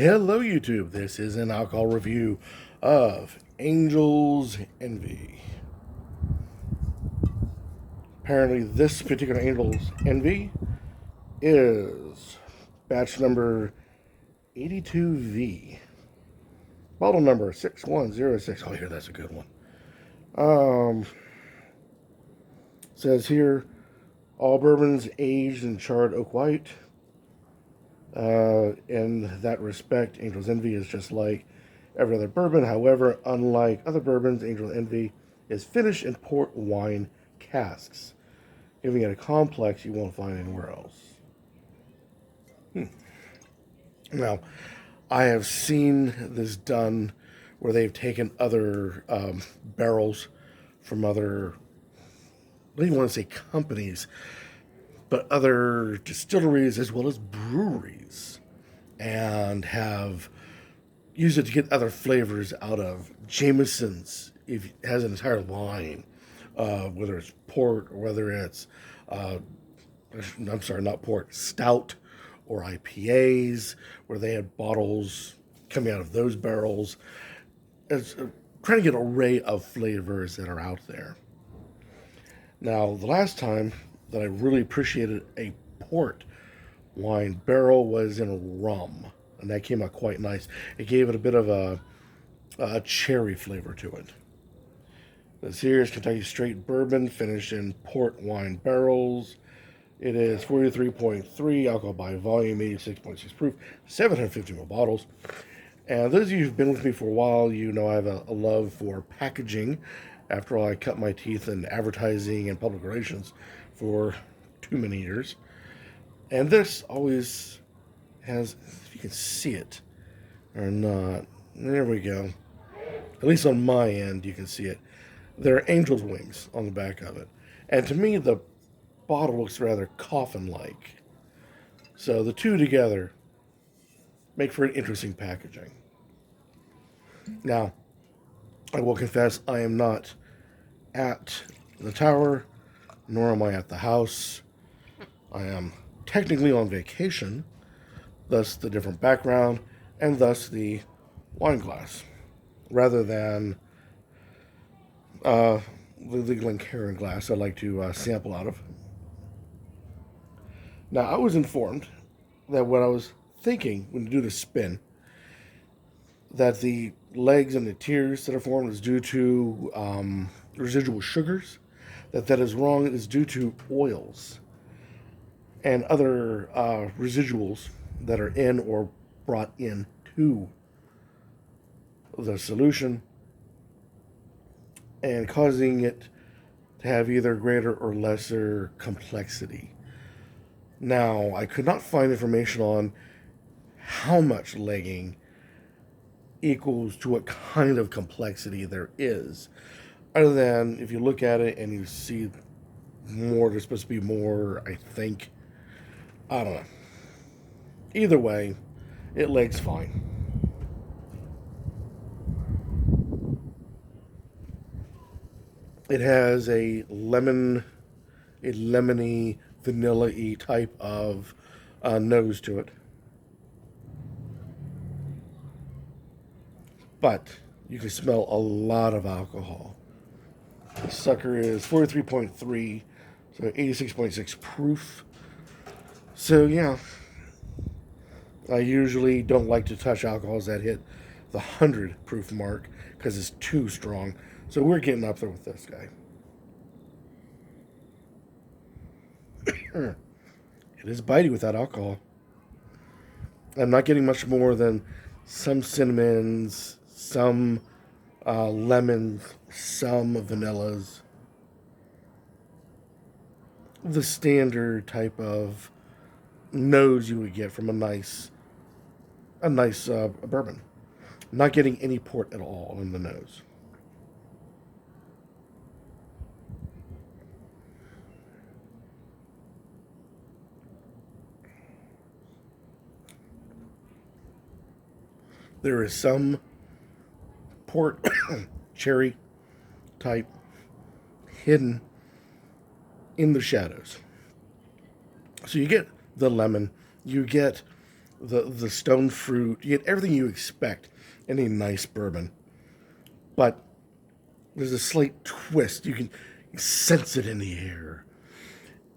Hello, YouTube. This is an alcohol review of Angel's Envy. Apparently, this particular Angel's Envy is batch number 82V. Bottle number 6106. Oh, here, that's a good one. Says here, all bourbons aged in charred oak white. In that respect, Angel's Envy is just like every other bourbon. However, unlike other bourbons, Angel's Envy is finished in port wine casks, giving it a complex you won't find anywhere else. Now, I have seen this done where they've taken other barrels from other, I don't even want to say companies, but other distilleries as well as breweries, and have used it to get other flavors out of. Jameson's it has an entire line, whether it's port or whether it's, I'm sorry, not port, stout or IPAs, where they had bottles coming out of those barrels. It's trying to get an array of flavors that are out there. Now, the last time that I really appreciated a port wine barrel was in rum, and that came out quite nice. It gave it a bit of a cherry flavor to it. This here is Kentucky Straight Bourbon, finished in port wine barrels. It is 43.3 alcohol by volume, 86.6 proof, 750 ml bottles. And those of you who've been with me for a while, you know I have a love for packaging. After all, I cut my teeth in advertising and public relations for too many years. And this always has, if you can see it or not, there we go. At least on my end, you can see it. There are angel's wings on the back of it. And to me, the bottle looks rather coffin-like. So the two together make for an interesting packaging. Now, I will confess I am not at the tower, nor am I at the house. I am technically on vacation, thus the different background, and thus the wine glass, rather than the Glencairn glass I like to sample out of. Now, I was informed that what I was thinking when you do the spin, that the legs and the tears that are formed is due to residual sugars, that is wrong. It is due to oils and other residuals that are in or brought in to the solution, and causing it to have either greater or lesser complexity. Now, I could not find information on how much legging equals to what kind of complexity there is, other than if you look at it and you see more, there's supposed to be more, I think. I don't know. Either way, it legs fine. It has a lemony, vanilla-y type of nose to it. But you can smell a lot of alcohol. The sucker is 43.3, so 86.6 proof. So, yeah, I usually don't like to touch alcohols that hit the 100 proof mark because it's too strong. So we're getting up there with this guy. It is bitey without alcohol. I'm not getting much more than some cinnamons, some lemons, some vanillas. The standard type of nose you would get from a nice bourbon. I'm not getting any port at all in the nose. There is some port cherry type hidden in the shadows. So you get the lemon, you get the stone fruit. You get everything you expect in a nice bourbon, but there's a slight twist. You can sense it in the air,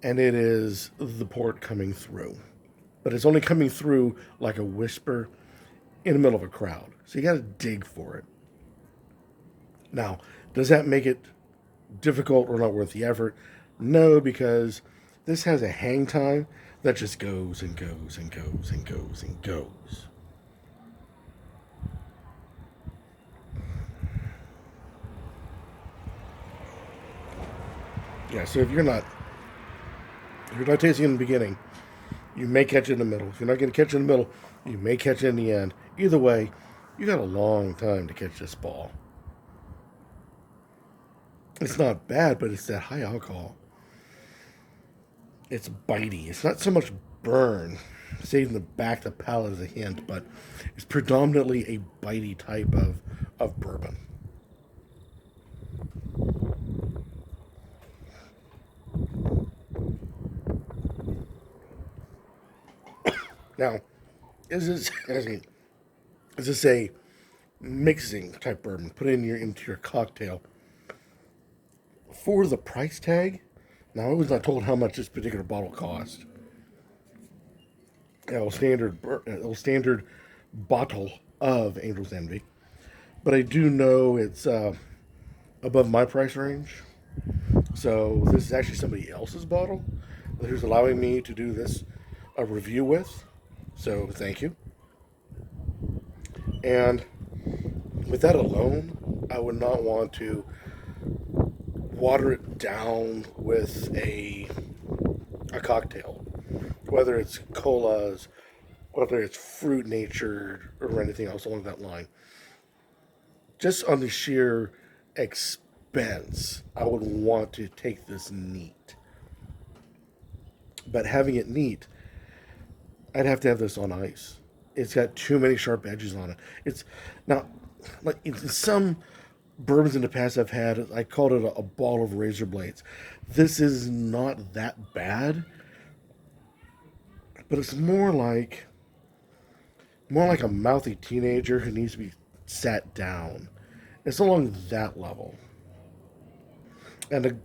and it is the port coming through. But it's only coming through like a whisper in the middle of a crowd. So you got to dig for it. Now, does that make it difficult or not worth the effort? No, because this has a hang time that just goes and goes and goes and goes and goes. Yeah, so if you're not tasting in the beginning, you may catch it in the middle. If you're not going to catch it in the middle, you may catch it in the end. Either way, you got a long time to catch this ball. It's not bad, but it's that high alcohol. It's bitey. It's not so much burn, saving the back of the palate as a hint, but it's predominantly a bitey type of bourbon. Now, is this a mixing type bourbon? Put it into your cocktail for the price tag. Now, I was not told how much this particular bottle cost. Standard bottle of Angel's Envy, but I do know it's above my price range. So this is actually somebody else's bottle who's allowing me to do this a review with. So thank you. And with that alone, I would not want to water it down with a cocktail, whether it's colas, whether it's fruit natured or anything else along that line. Just on the sheer expense, I would want to take this neat. But having it neat, I'd have to have this on ice. It's got too many sharp edges on it. It's now like in some bourbons in the past I've had, I called it a ball of razor blades. This is not that bad, but it's more like a mouthy teenager who needs to be sat down. It's along that level. And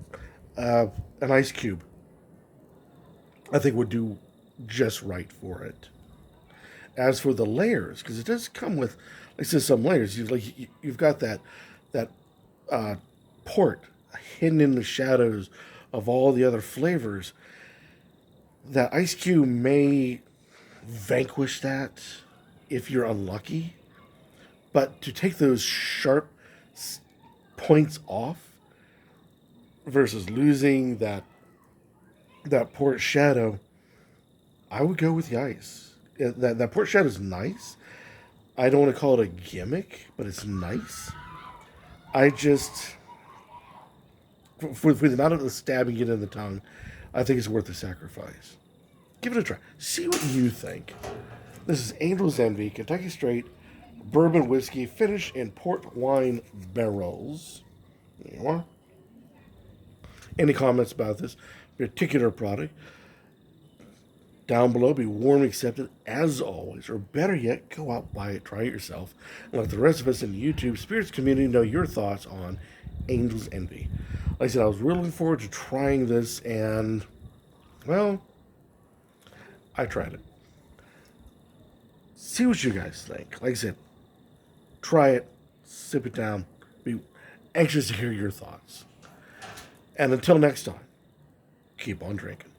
an ice cube, I think, would do just right for it. As for the layers, because it does come with, like I said, some layers. You've got that uh, port hidden in the shadows of all the other flavors. That ice cube may vanquish that if you're unlucky, but to take those sharp points off versus losing that port shadow, I would go with the ice. That port shadow is nice. I don't want to call it a gimmick, but it's nice. I just, for the amount of the stabbing it in the tongue, I think it's worth the sacrifice. Give it a try. See what you think. This is Angel's Envy, Kentucky Straight Bourbon Whiskey, finished in port wine barrels. There you are. Any comments about this particular product? Down below, be warmly accepted as always, or better yet, go out, buy it, try it yourself, and let the rest of us in the YouTube Spirits community know your thoughts on Angel's Envy. Like I said, I was really looking forward to trying this, and, well, I tried it. See what you guys think. Like I said, try it, sip it down, be anxious to hear your thoughts. And until next time, keep on drinking.